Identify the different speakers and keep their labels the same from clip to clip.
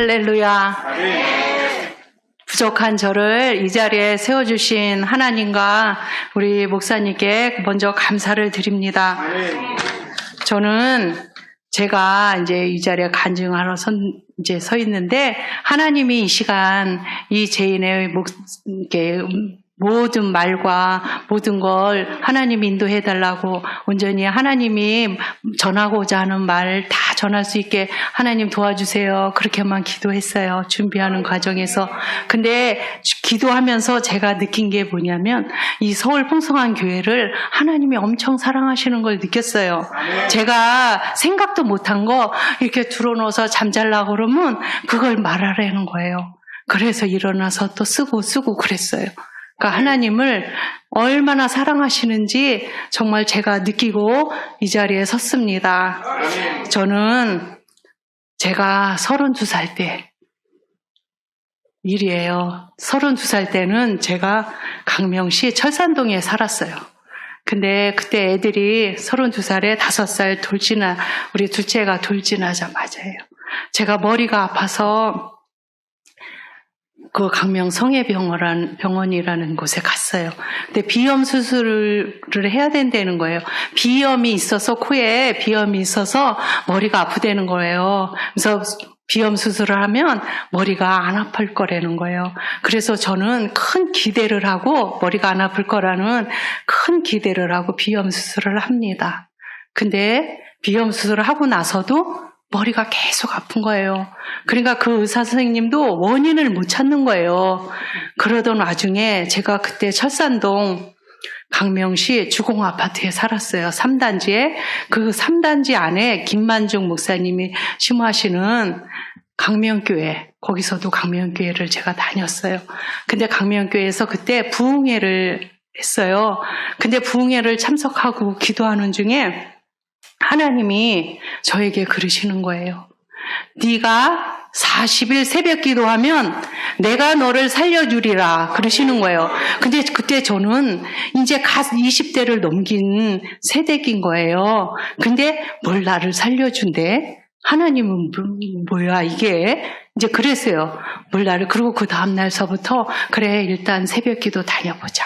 Speaker 1: 할렐루야. 부족한 저를 이 자리에 세워주신 하나님과 우리 목사님께 먼저 감사를 드립니다. 저는 제가 이제 이 자리에 간증하러 서 있는데 하나님이 이 시간 이 죄인의 모든 말과 모든 걸 하나님이 인도해달라고 온전히 하나님이 전하고자 하는 말 다 전할 수 있게 하나님 도와주세요. 그렇게만 기도했어요. 준비하는 과정에서. 근데 기도하면서 제가 느낀 게 뭐냐면 이 서울 풍성한 교회를 하나님이 엄청 사랑하시는 걸 느꼈어요. 제가 생각도 못한 거 이렇게 들어놓아서 잠잘라고 그러면 그걸 말하라는 거예요. 그래서 일어나서 또 쓰고 그랬어요. 그러니까 하나님을 얼마나 사랑하시는지 정말 제가 느끼고 이 자리에 섰습니다. 저는 제가 32살 때 일이에요. 32살 때는 제가 강명시 철산동에 살았어요. 근데 그때 애들이 32살에 5살 돌지나 우리 둘째가 돌지나자마자예요. 제가 머리가 아파서 그 강명 성해병원이라는 곳에 갔어요. 근데 비염 수술을 해야 된다는 거예요. 비염이 있어서 코에 비염이 있어서 머리가 아프다는 거예요. 그래서 비염 수술을 하면 머리가 안 아플 거라는 거예요. 그래서 저는 큰 기대를 하고 머리가 안 아플 거라는 큰 기대를 하고 비염 수술을 합니다. 근데 비염 수술을 하고 나서도 머리가 계속 아픈 거예요. 그러니까 그 의사 선생님도 원인을 못 찾는 거예요. 그러던 와중에 제가 그때 철산동 강명시 주공아파트에 살았어요. 3단지에. 그 3단지 안에 김만중 목사님이 심호하시는 강명교회, 거기서도 강명교회를 제가 다녔어요. 근데 강명교회에서 그때 부흥회를 했어요. 근데 부흥회를 참석하고 기도하는 중에 하나님이 저에게 그러시는 거예요. 네가 40일 새벽 기도하면 내가 너를 살려주리라 그러시는 거예요. 근데 그때 저는 이제 20대를 넘긴 세대인 거예요. 근데 뭘 나를 살려준대? 하나님은 뭐야 이게? 이제 그랬어요. 뭘 나를. 그리고 그 다음날서부터 그래 일단 새벽 기도 다녀보자.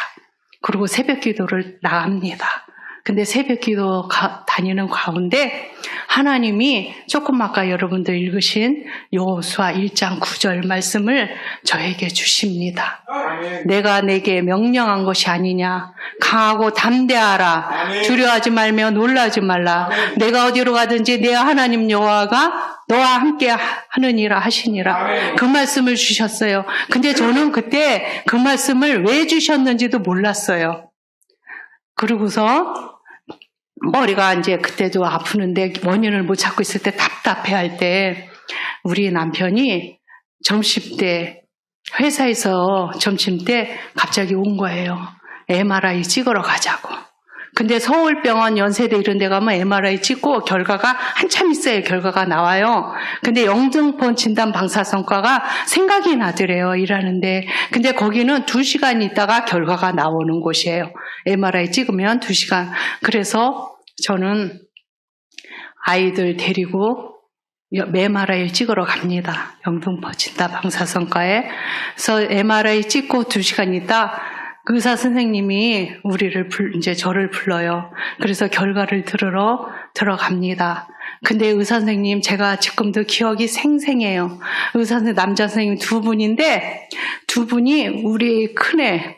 Speaker 1: 그리고 새벽 기도를 나갑니다. 근데 새벽 기도 다니는 가운데 하나님이 조금 아까 여러분들 읽으신 여호수아 1장 9절 말씀을 저에게 주십니다. 아멘. 내가 내게 명령한 것이 아니냐. 강하고 담대하라. 아멘. 두려워하지 말며 놀라지 말라. 아멘. 내가 어디로 가든지 내 하나님 여호와가 너와 함께 하느니라 하시니라. 아멘. 그 말씀을 주셨어요. 근데 저는 그때 그 말씀을 왜 주셨는지도 몰랐어요. 그러고서 머리가 이제 그때도 아프는데 원인을 못 찾고 있을 때 답답해할 때 우리 남편이 점심 때 회사에서 점심 때 갑자기 온 거예요. MRI 찍으러 가자고. 근데 서울병원 연세대 이런 데 가면 MRI 찍고 결과가 한참 있어요. 결과가 나와요. 근데 영등포 진단 방사선과가 생각이 나더래요. 일하는데. 근데 거기는 2시간 있다가 결과가 나오는 곳이에요. MRI 찍으면 2시간. 그래서 저는 아이들 데리고 MRI 찍으러 갑니다. 영등포 진단 방사선과에. 그래서 MRI 찍고 2시간 있다 그 의사 선생님이 이제 저를 불러요. 그래서 결과를 들으러 들어갑니다. 근데 의사 선생님 제가 지금도 기억이 생생해요. 의사 선생님 남자 선생님 2분인데 2분이 우리 큰애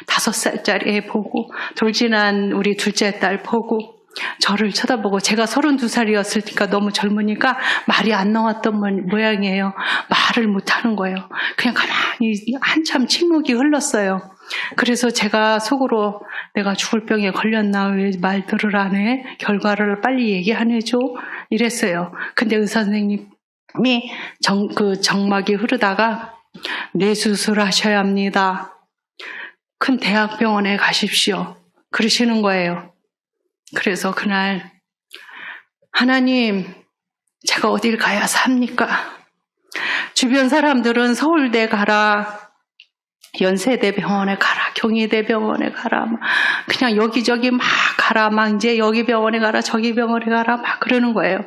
Speaker 1: 5살짜리 애 보고 돌진한 우리 둘째 딸 보고 저를 쳐다보고 제가 32살이었으니까 너무 젊으니까 말이 안 나왔던 모양이에요. 말을 못하는 거예요. 그냥 가만히 한참 침묵이 흘렀어요. 그래서 제가 속으로 내가 죽을 병에 걸렸나 왜 말들을 안 해? 결과를 빨리 얘기 안 해줘? 이랬어요. 근데 의사 선생님이 정막이 흐르다가 뇌수술 하셔야 합니다. 큰 대학병원에 가십시오. 그러시는 거예요. 그래서 그날 하나님 제가 어딜 가야 삽니까? 주변 사람들은 서울대 가라, 연세대 병원에 가라, 경희대 병원에 가라, 그냥 여기저기 막 가라, 막 이제 여기 병원에 가라, 저기 병원에 가라, 막 그러는 거예요.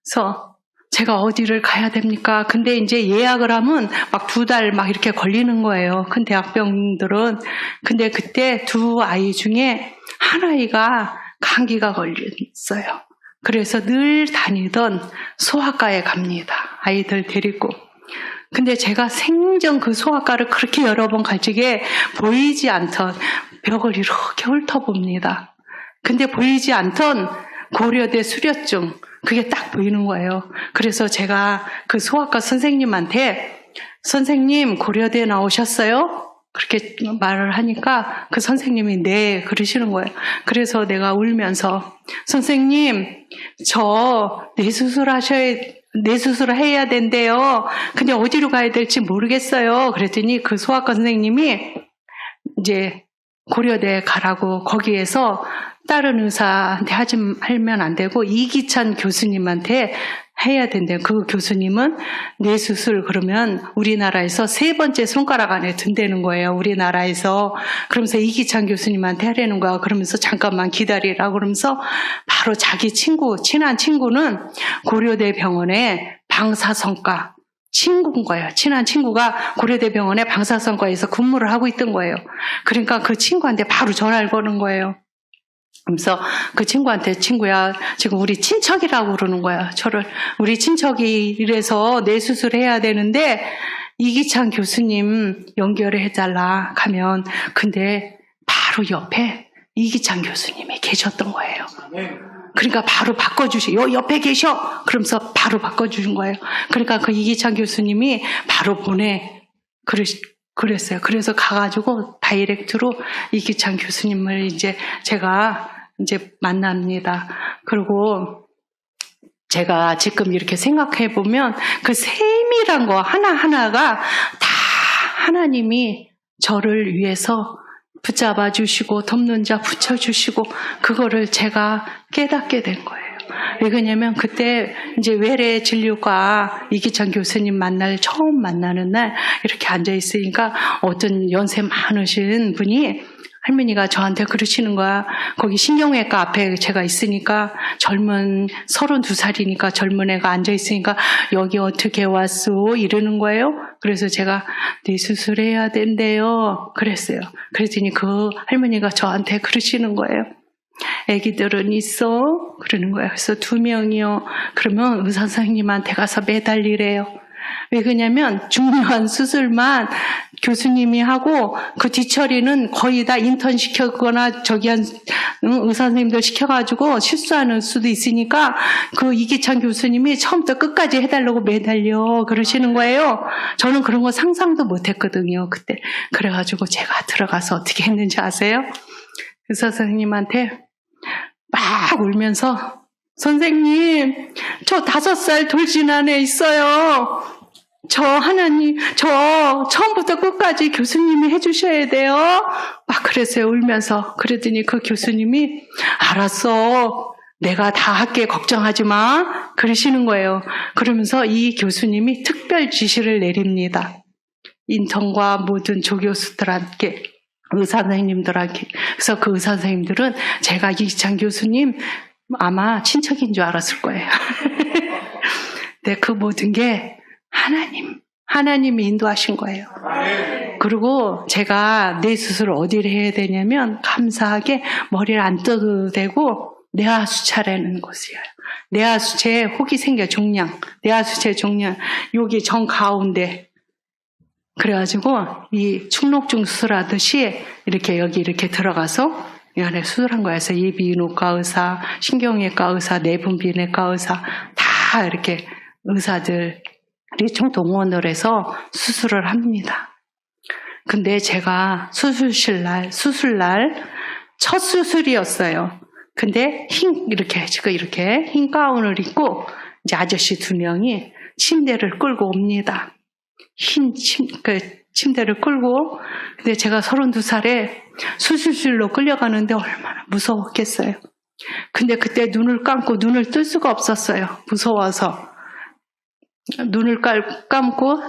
Speaker 1: 그래서 제가 어디를 가야 됩니까? 근데 이제 예약을 하면 막 2달 막 이렇게 걸리는 거예요. 큰 대학병들은. 근데 그때 2 아이 중에 한 아이가 감기가 걸렸어요. 그래서 늘 다니던 소아과에 갑니다. 아이들 데리고. 근데 제가 생전 그 소아과를 그렇게 여러 번 갈 적에 보이지 않던 벽을 이렇게 훑어봅니다. 근데 보이지 않던 고려대 수료증, 그게 딱 보이는 거예요. 그래서 제가 그 소아과 선생님한테 선생님 고려대 나오셨어요? 그렇게 말을 하니까 그 선생님이 네 그러시는 거예요. 그래서 내가 울면서 선생님 저 뇌수술 해야 된대요. 근데 어디로 가야 될지 모르겠어요. 그랬더니 그 소아과 선생님이 이제 고려대 가라고 거기에서 다른 의사한테 하면 안 되고 이기찬 교수님한테 해야 된대요. 그 교수님은 뇌수술 그러면 우리나라에서 3번째 손가락 안에 든다는 거예요. 우리나라에서. 그러면서 이기찬 교수님한테 하려는 거야. 그러면서 잠깐만 기다리라고 그러면서 바로 자기 친한 친구는 고려대 병원에 방사선과 친구인 거예요. 친한 친구가 고려대 병원에 방사선과에서 근무를 하고 있던 거예요. 그러니까 그 친구한테 바로 전화를 거는 거예요. 그래서 그 친구한테 친구야 지금 우리 친척이라고 그러는 거야. 저를 우리 친척이 이래서 뇌수술해야 되는데 이기찬 교수님 연결을 해달라 가면 근데 바로 옆에 이기찬 교수님이 계셨던 거예요. 그러니까 바로 바꿔주세요. 옆에 계셔. 그러면서 바로 바꿔주신 거예요. 그러니까 그 이기찬 교수님이 바로 그랬어요. 그래서 가가지고 다이렉트로 이기찬 교수님을 제가 만납니다. 그리고 제가 지금 이렇게 생각해 보면 그 세밀한 거 하나하나가 다 하나님이 저를 위해서 붙잡아 주시고 덮는 자 붙여주시고 그거를 제가 깨닫게 된 거예요. 왜 그러냐면 그때 이제 외래 진료과 이기찬 교수님 처음 만나는 날 이렇게 앉아 있으니까 어떤 연세 많으신 분이 할머니가 저한테 그러시는 거야. 거기 신경외과 앞에 제가 있으니까 32살이니까 젊은 애가 앉아 있으니까 여기 어떻게 왔소? 이러는 거예요. 그래서 제가 뇌수술해야 된대요. 그랬어요. 그랬더니 그 할머니가 저한테 그러시는 거예요. 애기들은 있어? 그러는 거예요. 그래서 2명이요. 그러면 의사 선생님한테 가서 매달리래요. 왜 그러냐면 중요한 수술만 교수님이 하고 그 뒤처리는 거의 다 인턴 시켰거나 의사 선생님들 시켜가지고 실수하는 수도 있으니까 그 이기찬 교수님이 처음부터 끝까지 해달라고 매달려 그러시는 거예요. 저는 그런 거 상상도 못했거든요. 그때. 그래가지고 제가 들어가서 어떻게 했는지 아세요? 의사 선생님한테 막 울면서 선생님 저 5살 돌진한 애 있어요. 저 처음부터 끝까지 교수님이 해주셔야 돼요. 막 그랬어요. 울면서. 그랬더니 그 교수님이 알았어. 내가 다 할게. 걱정하지 마. 그러시는 거예요. 그러면서 이 교수님이 특별 지시를 내립니다. 인턴과 모든 조교수들한테 의사 선생님들한테. 그래서 그 의사 선생님들은 제가 이기찬 교수님 아마 친척인 줄 알았을 거예요. 근데 그 모든 게 하나님이 인도하신 거예요. 그리고 제가 뇌수술을 어디를 해야 되냐면 감사하게 머리를 안 떠도 되고 뇌하수차라는 곳이에요. 뇌하수체에 혹이 생겨 종양. 뇌하수체 종양. 여기 정 가운데. 그래가지고 이 축록증 수술하듯이 여기 이렇게 들어가서 이 안에 수술한 거예요. 그래서 이비인후과 의사, 신경외과 의사, 내분비내과 의사 다 이렇게 의사들이 동원을 해서 수술을 합니다. 근데 제가 수술날 첫 수술이었어요. 근데 이렇게 흰 가운을 입고 이제 아저씨 2명이 침대를 끌고 옵니다. 침대를 끌고. 근데 제가 32살에 수술실로 끌려가는데 얼마나 무서웠겠어요. 근데 그때 눈을 감고 눈을 뜰 수가 없었어요. 무서워서. 눈을 감고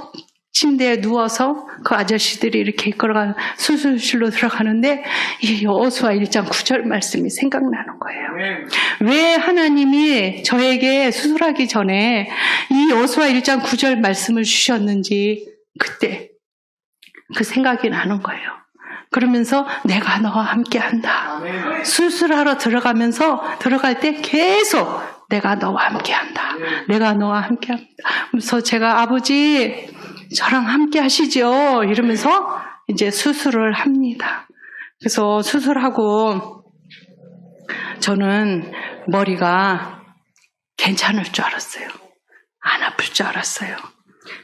Speaker 1: 침대에 누워서 그 아저씨들이 이렇게 이끌어가는 수술실로 들어가는데 이 여호수아 1장 9절 말씀이 생각나는 거예요. 왜 하나님이 저에게 수술하기 전에 이 여호수아 1장 9절 말씀을 주셨는지 그때 그 생각이 나는 거예요. 그러면서 내가 너와 함께 한다. 수술하러 들어갈 때 계속 내가 너와 함께 한다. 내가 너와 함께 한다. 그래서 제가 아버지 저랑 함께 하시죠. 이러면서 이제 수술을 합니다. 그래서 수술하고 저는 머리가 괜찮을 줄 알았어요. 안 아플 줄 알았어요.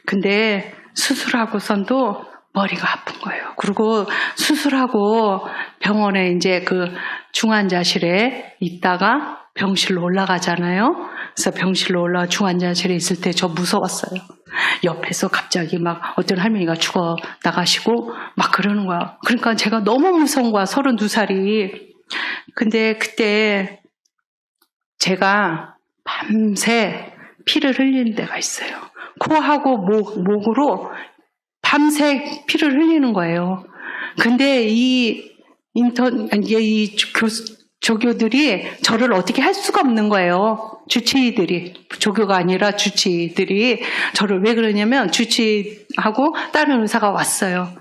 Speaker 1: 근데 수술하고선도 머리가 아픈 거예요. 그리고 수술하고 병원에 이제 그 중환자실에 있다가 병실로 올라가잖아요. 그래서 병실로 올라가 중환자실에 있을 때 저 무서웠어요. 옆에서 갑자기 막 어떤 할머니가 죽어 나가시고 막 그러는 거야. 그러니까 제가 너무 무서운 거야. 32살이. 근데 그때 제가 밤새 피를 흘리는 데가 있어요. 코하고 목으로 밤새 피를 흘리는 거예요. 근데 이 조교들이 저를 어떻게 할 수가 없는 거예요. 주치의들이, 조교가 아니라 주치의들이 저를 왜 그러냐면 주치의하고 다른 의사가 왔어요.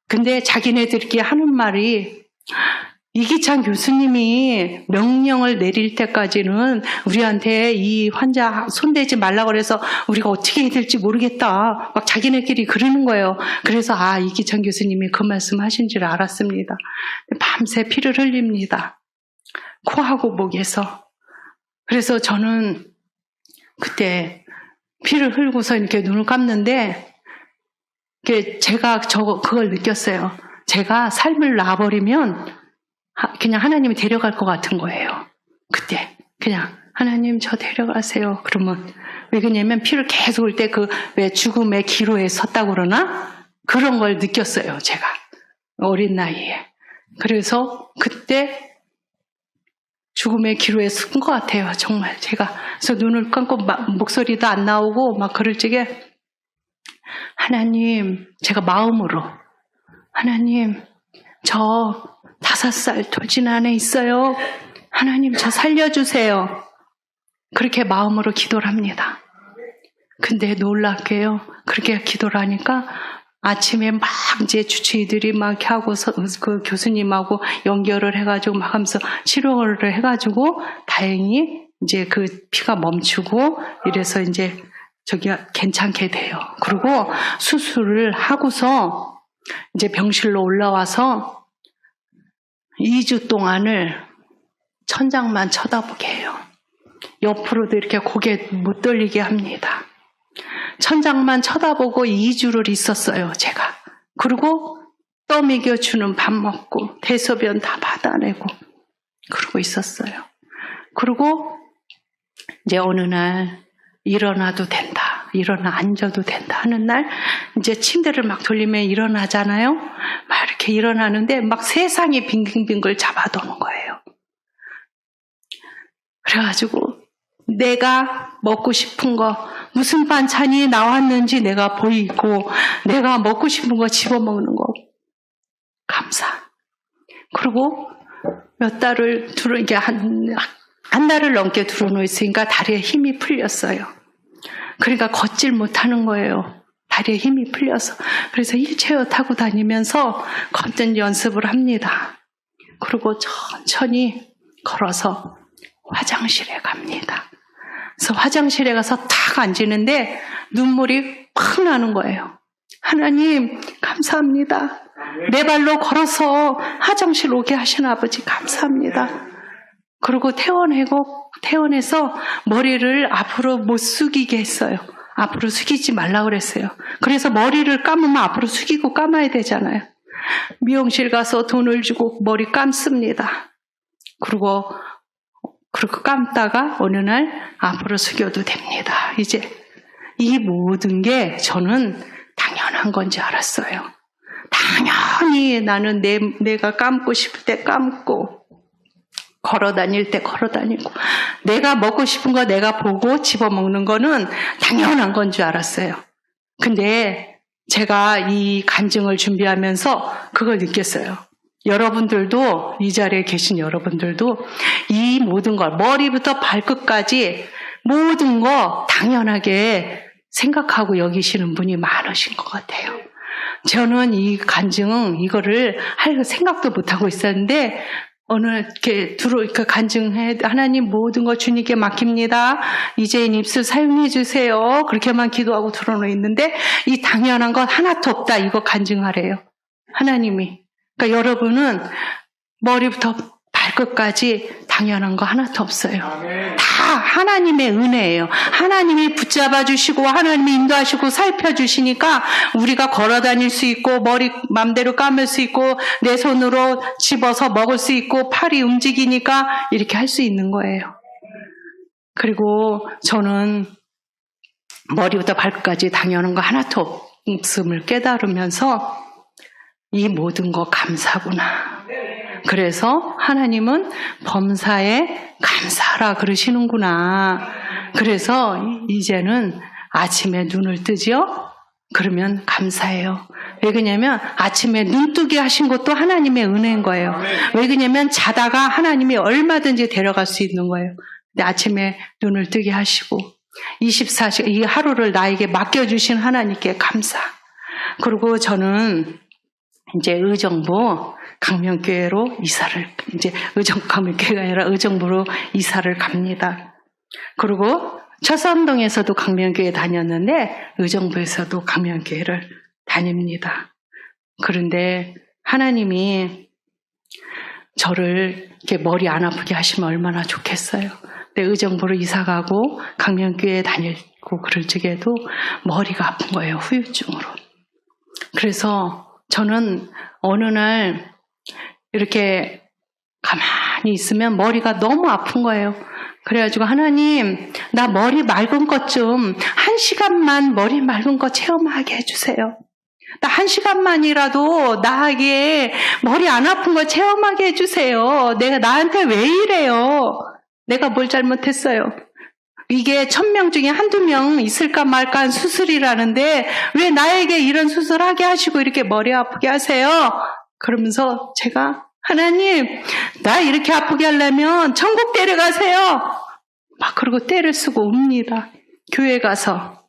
Speaker 1: 근데 자기네들끼리 하는 말이 이기찬 교수님이 명령을 내릴 때까지는 우리한테 이 환자 손대지 말라고 그래서 우리가 어떻게 해야 될지 모르겠다. 막 자기네끼리 그러는 거예요. 그래서 이기찬 교수님이 그 말씀 하신 줄 알았습니다. 밤새 피를 흘립니다. 코하고 목에서. 그래서 저는 그때 피를 흘고서 이렇게 눈을 감는데 제가 그걸 느꼈어요. 제가 삶을 놔버리면 그냥 하나님이 데려갈 것 같은 거예요. 그때 그냥 하나님 저 데려가세요. 그러면 왜 그러냐면 피를 계속 흘 때 왜 죽음의 기로에 섰다고 그러나 그런 걸 느꼈어요. 제가 어린 나이에. 그래서 그때 죽음의 기로에 선 것 같아요. 정말 제가. 그래서 눈을 감고 목소리도 안 나오고 막 그럴 적에 하나님, 제가 마음으로 하나님 저 5살 돌진 안에 있어요. 하나님 저 살려주세요. 그렇게 마음으로 기도를 합니다. 근데 놀랍게요. 그렇게 기도를 하니까 아침에 막 이제 주치의들이 막 이렇게 하고서 그 교수님하고 연결을 해가지고 막 하면서 치료를 해가지고 다행히 이제 그 피가 멈추고 이래서 이제 괜찮게 돼요. 그리고 수술을 하고서 이제 병실로 올라와서 2주 동안을 천장만 쳐다보게 해요. 옆으로도 이렇게 고개 못 돌리게 합니다. 천장만 쳐다보고 2주를 있었어요, 제가. 그리고 떠먹여주는 밥 먹고 대소변 다 받아내고 그러고 있었어요. 그리고 이제 어느 날 일어나도 된다. 앉아도 된다 하는 날 이제 침대를 막 돌리면 일어나잖아요. 막 이렇게 일어나는데 막 세상이 빙글빙글 잡아도는 거예요. 그래가지고 내가 먹고 싶은 거 무슨 반찬이 나왔는지 내가 보이고 내가 먹고 싶은 거 집어먹는 거 감사. 그리고 몇 달을 이게 한 달을 넘게 들어놓여 있으니까 다리에 힘이 풀렸어요. 그러니까 걷질 못하는 거예요. 다리에 힘이 풀려서. 그래서 휠체어 타고 다니면서 걷는 연습을 합니다. 그리고 천천히 걸어서 화장실에 갑니다. 그래서 화장실에 가서 탁 앉는데 눈물이 팍 나는 거예요. 하나님 감사합니다. 내 발로 걸어서 화장실 오게 하신 아버지 감사합니다. 그리고 퇴원해서 머리를 앞으로 못 숙이게 했어요. 앞으로 숙이지 말라고 그랬어요. 그래서 머리를 감으면 앞으로 숙이고 감아야 되잖아요. 미용실 가서 돈을 주고 머리 감습니다. 그리고 감다가 어느 날 앞으로 숙여도 됩니다. 이제 이 모든 게 저는 당연한 건지 알았어요. 당연히 나는 내가 감고 싶을 때 감고 걸어 다닐 때 걸어 다니고 내가 먹고 싶은 거 내가 보고 집어먹는 거는 당연한 건 줄 알았어요. 근데 제가 이 간증을 준비하면서 그걸 느꼈어요. 여러분들도, 이 자리에 계신 여러분들도 이 모든 걸 머리부터 발끝까지 모든 거 당연하게 생각하고 여기시는 분이 많으신 것 같아요. 저는 이 간증, 이거를 할 생각도 못하고 있었는데 어느 이렇게 간증해, 하나님 모든 거 주님께 맡깁니다. 이제인 입술 사용해 주세요. 그렇게만 기도하고 들어놓 있는데 이 당연한 건 하나도 없다. 이거 간증하래요. 하나님이. 그러니까 여러분은 머리부터 발끝까지 당연한 거 하나도 없어요. 다 하나님의 은혜예요. 하나님이 붙잡아 주시고 하나님이 인도하시고 살펴주시니까 우리가 걸어 다닐 수 있고 머리 맘대로 감을 수 있고 내 손으로 집어서 먹을 수 있고 팔이 움직이니까 이렇게 할 수 있는 거예요. 그리고 저는 머리부터 발끝까지 당연한 거 하나도 없음을 깨달으면서 이 모든 거 감사구나. 그래서 하나님은 범사에 감사하라 그러시는구나. 그래서 이제는 아침에 눈을 뜨죠? 그러면 감사해요. 왜 그러냐면 아침에 눈 뜨게 하신 것도 하나님의 은혜인 거예요. 왜 그러냐면 자다가 하나님이 얼마든지 데려갈 수 있는 거예요. 근데 아침에 눈을 뜨게 하시고 24시간 이 하루를 나에게 맡겨주신 하나님께 감사. 그리고 저는 이제 의정부 강명교회로 이사를, 이제 강명교회가 아니라 의정부로 이사를 갑니다. 그리고 철산동에서도 강명교회 다녔는데 의정부에서도 강명교회를 다닙니다. 그런데 하나님이 저를 이렇게 머리 안 아프게 하시면 얼마나 좋겠어요. 근데 의정부로 이사 가고 강명교회 다니고 그럴 적에도 머리가 아픈 거예요. 후유증으로. 그래서 저는 어느 날 이렇게 가만히 있으면 머리가 너무 아픈 거예요. 그래가지고 하나님, 나 머리 맑은 것 좀 1시간만 머리 맑은 거 체험하게 해주세요. 나 1시간만이라도 나에게 머리 안 아픈 거 체험하게 해주세요. 내가 나한테 왜 이래요? 내가 뭘 잘못했어요? 이게 1000명 중에 한두 명 있을까 말까 한 수술이라는데 왜 나에게 이런 수술하게 하시고 이렇게 머리 아프게 하세요? 그러면서 제가 하나님, 나 이렇게 아프게 하려면 천국 데려가세요. 막 그러고 떼를 쓰고 옵니다. 교회 가서.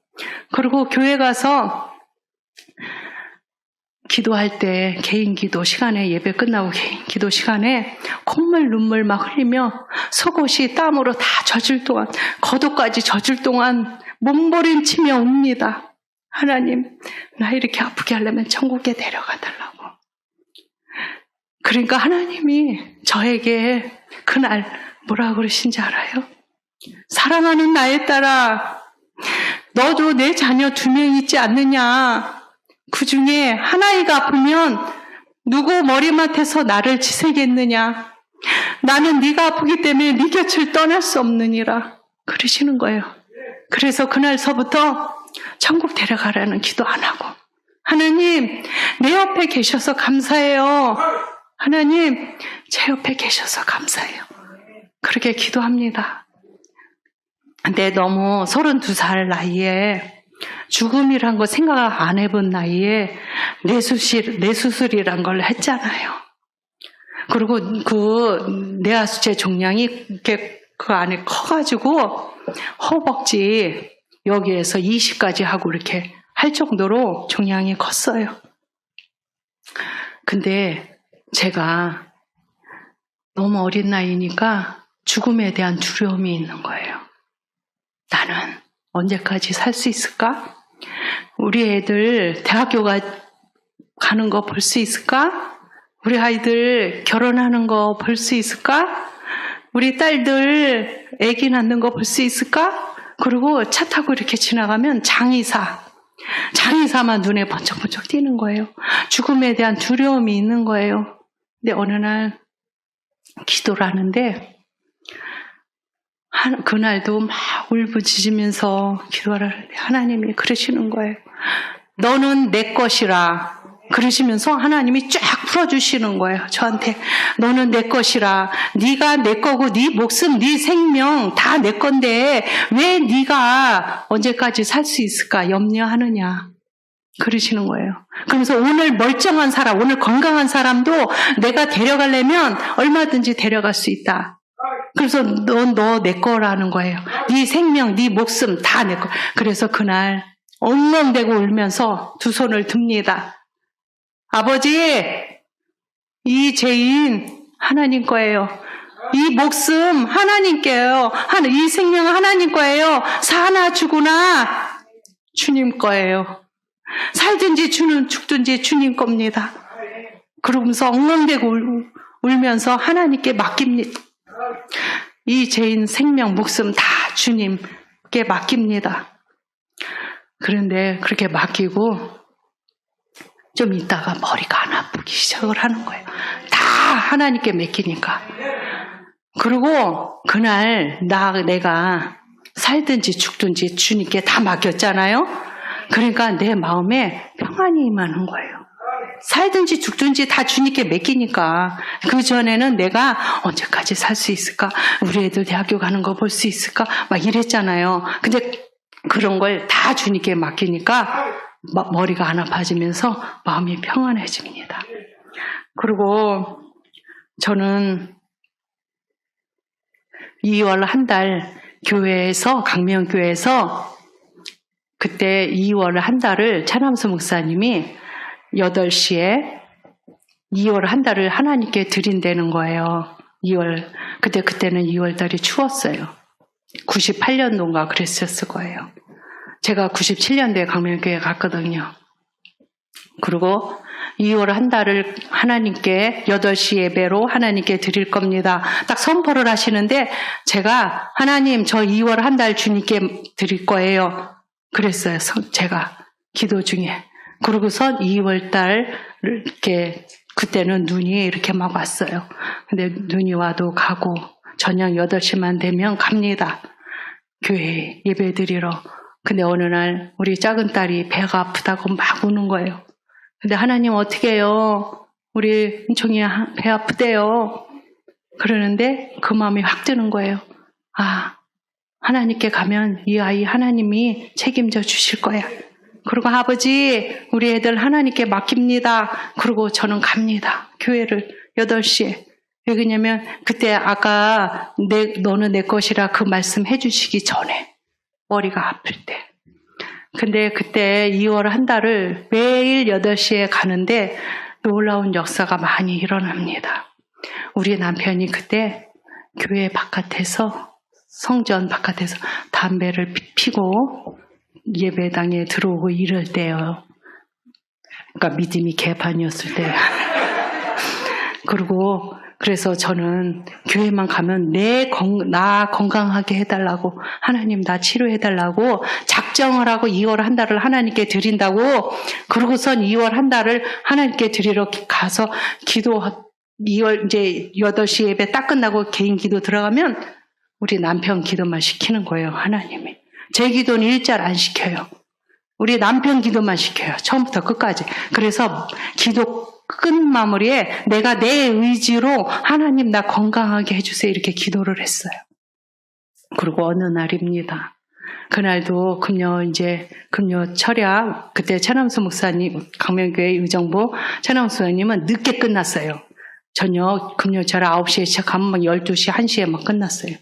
Speaker 1: 그리고 교회 가서 기도할 때 개인 기도 시간에 예배 끝나고 개인 기도 시간에 콧물 눈물 막 흘리며 속옷이 땀으로 다 젖을 동안 겉옷까지 젖을 동안 몸부림치며 옵니다. 하나님, 나 이렇게 아프게 하려면 천국에 데려가 달라고. 그러니까 하나님이 저에게 그날 뭐라고 그러신지 알아요? 사랑하는 나의 딸아, 너도 내 자녀 2명 있지 않느냐? 그 중에 하나이가 아프면 누구 머리맡에서 나를 지새겠느냐? 나는 네가 아프기 때문에 네 곁을 떠날 수 없느니라 그러시는 거예요. 그래서 그날서부터 천국 데려가라는 기도 안 하고 하나님, 내 옆에 계셔서 감사해요. 하나님, 제 옆에 계셔서 감사해요. 그렇게 기도합니다. 근데 너무 32살 나이에 죽음이란 거 생각 안 해본 나이에 뇌수술이란 걸 했잖아요. 그리고 그 뇌하수체 종양이 이렇게 그 안에 커가지고 허벅지 여기에서 20까지 하고 이렇게 할 정도로 종양이 컸어요. 근데 제가 너무 어린 나이니까 죽음에 대한 두려움이 있는 거예요. 나는 언제까지 살 수 있을까? 우리 애들 대학교 가는 거 볼 수 있을까? 우리 아이들 결혼하는 거 볼 수 있을까? 우리 딸들 아기 낳는 거 볼 수 있을까? 그리고 차 타고 이렇게 지나가면 장의사만 눈에 번쩍번쩍 띄는 거예요. 죽음에 대한 두려움이 있는 거예요. 근데 어느 날 기도를 하는데 그날도 막 울부짖으면서 기도를 하는데 하나님이 그러시는 거예요. 너는 내 것이라 그러시면서 하나님이 쫙 풀어주시는 거예요. 저한테 너는 내 것이라. 네가 내 거고 네 목숨 네 생명 다 내 건데 왜 네가 언제까지 살 수 있을까 염려하느냐. 그러시는 거예요. 그러면서 오늘 멀쩡한 사람, 오늘 건강한 사람도 내가 데려가려면 얼마든지 데려갈 수 있다. 그래서 너 내 거라는 거예요. 네 생명, 네 목숨 다 내 거. 그래서 그날 엉엉대고 울면서 두 손을 듭니다. 아버지, 이 죄인 하나님 거예요. 이 목숨 하나님께요. 이 생명은 하나님 거예요. 사나 죽으나 주님 거예요. 살든지 죽든지 주님 겁니다. 그러면서 엉엉대고 울면서 하나님께 맡깁니다. 이 죄인 생명, 목숨 다 주님께 맡깁니다. 그런데 그렇게 맡기고 좀 있다가 머리가 안 아프기 시작을 하는 거예요. 다 하나님께 맡기니까. 그리고 그날 내가 살든지 죽든지 주님께 다 맡겼잖아요. 그러니까 내 마음에 평안이 임하는 거예요. 살든지 죽든지 다 주님께 맡기니까. 그 전에는 내가 언제까지 살 수 있을까? 우리 애들 대학교 가는 거 볼 수 있을까? 막 이랬잖아요. 근데 그런 걸 다 주님께 맡기니까 머리가 안 아파지면서 마음이 평안해집니다. 그리고 저는 2월 한 달 교회에서, 강명교회에서 그때 2월 한 달을 차남수 목사님이 8시에 2월 한 달을 하나님께 드린다는 거예요. 그때는 2월 달이 추웠어요. 98년도인가 그랬었을 거예요. 제가 97년도에 강명교회 갔거든요. 그리고 2월 한 달을 하나님께 8시 예배로 하나님께 드릴 겁니다. 딱 선포를 하시는데 제가 하나님 저 2월 한 달 주님께 드릴 거예요. 그랬어요. 제가 기도 중에. 그러고선 2월 달 이렇게 그때는 눈이 이렇게 막 왔어요. 근데 눈이 와도 가고 저녁 8시만 되면 갑니다. 교회 예배 드리러. 근데 어느 날 우리 작은 딸이 배가 아프다고 막 우는 거예요. 근데 하나님 어떻게 해요? 우리 은총이 배 아프대요. 그러는데 그 마음이 확 드는 거예요. 아, 하나님께 가면 이 아이 하나님이 책임져 주실 거야. 그리고 아버지, 우리 애들 하나님께 맡깁니다. 그리고 저는 갑니다. 교회를 8시에. 왜 그러냐면 그때 아까 너는 내 것이라 그 말씀 해주시기 전에 머리가 아플 때. 근데 그때 2월 한 달을 매일 8시에 가는데 놀라운 역사가 많이 일어납니다. 우리 남편이 그때 교회 바깥에서, 성전 바깥에서 담배를 피고 예배당에 들어오고 이럴 때요. 그러니까 믿음이 개판이었을 때. 그래서 저는 교회만 가면 나 건강하게 해달라고, 하나님 나 치료해달라고 작정을 하고 2월 한 달을 하나님께 드린다고. 그러고선 2월 한 달을 하나님께 드리러 가서 기도, 2월 이제 8시 예배 딱 끝나고 개인 기도 들어가면 우리 남편 기도만 시키는 거예요. 하나님이. 제 기도는 일절 안 시켜요. 우리 남편 기도만 시켜요. 처음부터 끝까지. 그래서 기도 끝 마무리에 내가 내 의지로 하나님 나 건강하게 해주세요. 이렇게 기도를 했어요. 그리고 어느 날입니다. 그날도 금요 철야, 그때 차남수 목사님, 강명교회 의정부 차남수 목사님은 늦게 끝났어요. 저녁 금요 철야 9시에 시작하면 12시, 1시에 막 끝났어요.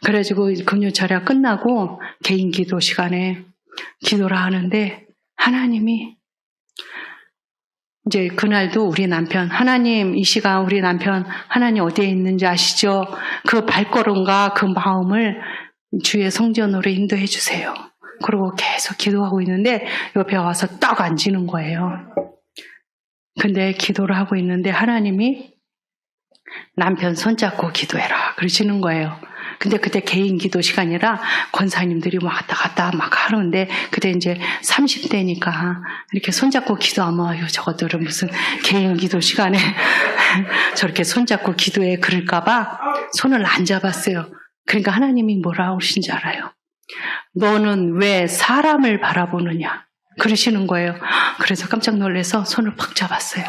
Speaker 1: 그래가지고 금요 철야 끝나고 개인 기도 시간에 기도를 하는데 하나님이 이제 그날도 우리 남편, 하나님 이 시간 우리 남편 하나님 어디에 있는지 아시죠? 그 발걸음과 그 마음을 주의 성전으로 인도해 주세요. 그리고 계속 기도하고 있는데 옆에 와서 딱 앉는 거예요. 근데 기도를 하고 있는데 하나님이 남편 손잡고 기도해라 그러시는 거예요. 근데 그때 개인 기도 시간이라 권사님들이 왔다 갔다 막 하는데 그때 이제 30대니까 이렇게 손잡고 기도하면 저것들은 무슨 개인 기도 시간에 저렇게 손잡고 기도해 그럴까봐 손을 안 잡았어요. 그러니까 하나님이 뭐라 그러신 줄 알아요? 너는 왜 사람을 바라보느냐? 그러시는 거예요. 그래서 깜짝 놀라서 손을 팍 잡았어요.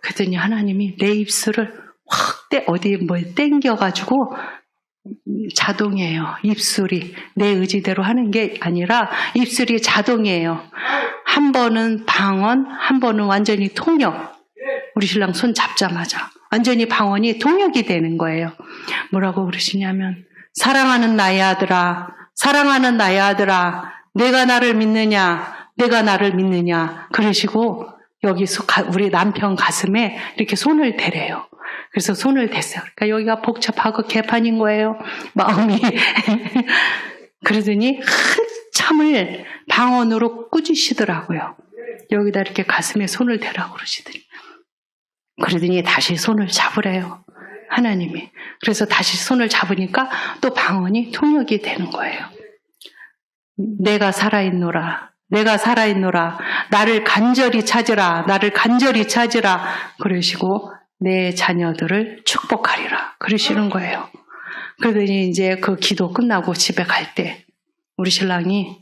Speaker 1: 그랬더니 하나님이 내 입술을 확 어디 땡겨가지고 자동이에요. 입술이 내 의지대로 하는 게 아니라 입술이 자동이에요. 한 번은 방언, 한 번은 완전히 통역. 우리 신랑 손 잡자마자 완전히 방언이 통역이 되는 거예요. 뭐라고 그러시냐면 사랑하는 나의 아들아, 사랑하는 나의 아들아, 내가 나를 믿느냐, 내가 나를 믿느냐 그러시고 여기서 우리 남편 가슴에 이렇게 손을 대래요. 그래서 손을 댔어요. 그러니까 여기가 복잡하고 개판인 거예요. 마음이. 그러더니 한참을 방언으로 꾸짖으시더라고요. 여기다 이렇게 가슴에 손을 대라고 그러더니 다시 손을 잡으래요. 하나님이. 그래서 다시 손을 잡으니까 또 방언이 통역이 되는 거예요. 내가 살아있노라. 내가 살아있노라. 나를 간절히 찾으라. 나를 간절히 찾으라. 그러시고 내 자녀들을 축복하리라. 그러시는 거예요. 그러더니 이제 그 기도 끝나고 집에 갈 때 우리 신랑이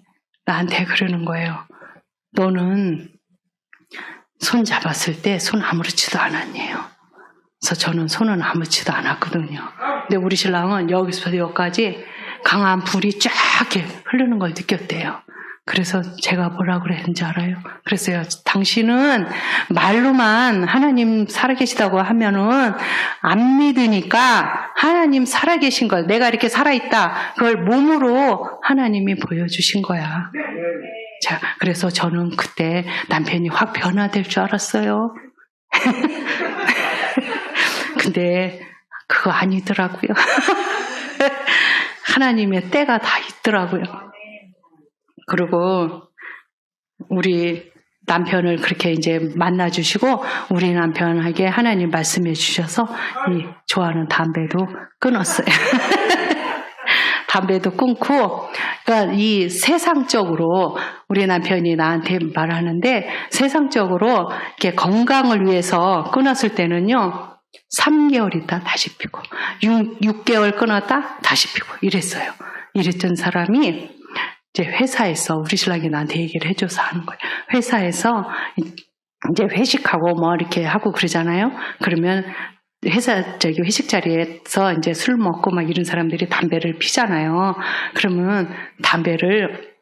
Speaker 1: 나한테 그러는 거예요. 너는 손 잡았을 때 손 아무렇지도 않았네요. 그래서 저는 손은 아무렇지도 않았거든요. 근데 우리 신랑은 여기서부터 여기까지 강한 불이 쫙 이렇게 흐르는 걸 느꼈대요. 그래서 제가 뭐라 그랬는지 알아요? 그랬어요. 당신은 말로만 하나님 살아계시다고 하면은 안 믿으니까 하나님 살아계신 걸 내가 이렇게 살아있다. 그걸 몸으로 하나님이 보여주신 거야. 자, 그래서 저는 그때 남편이 확 변화될 줄 알았어요. 근데 그거 아니더라고요. 하나님의 때가 다 있더라고요. 그리고 우리 남편을 그렇게 이제 만나주시고 우리 남편에게 하나님 말씀해 주셔서 이 좋아하는 담배도 끊었어요. 담배도 끊고, 그러니까 이 세상적으로 우리 남편이 나한테 말하는데 세상적으로 이렇게 건강을 위해서 끊었을 때는요, 3개월 있다 다시 피고, 6개월 끊었다 다시 피고 이랬어요. 이랬던 사람이 이제 회사에서 우리 신랑이 나한테 얘기를 해줘서 하는 거예요. 회사에서 이제 회식하고 뭐 이렇게 하고 그러잖아요. 그러면 회식 자리에서 이제 술 먹고 막 이런 사람들이 담배를 피잖아요. 그러면 담배를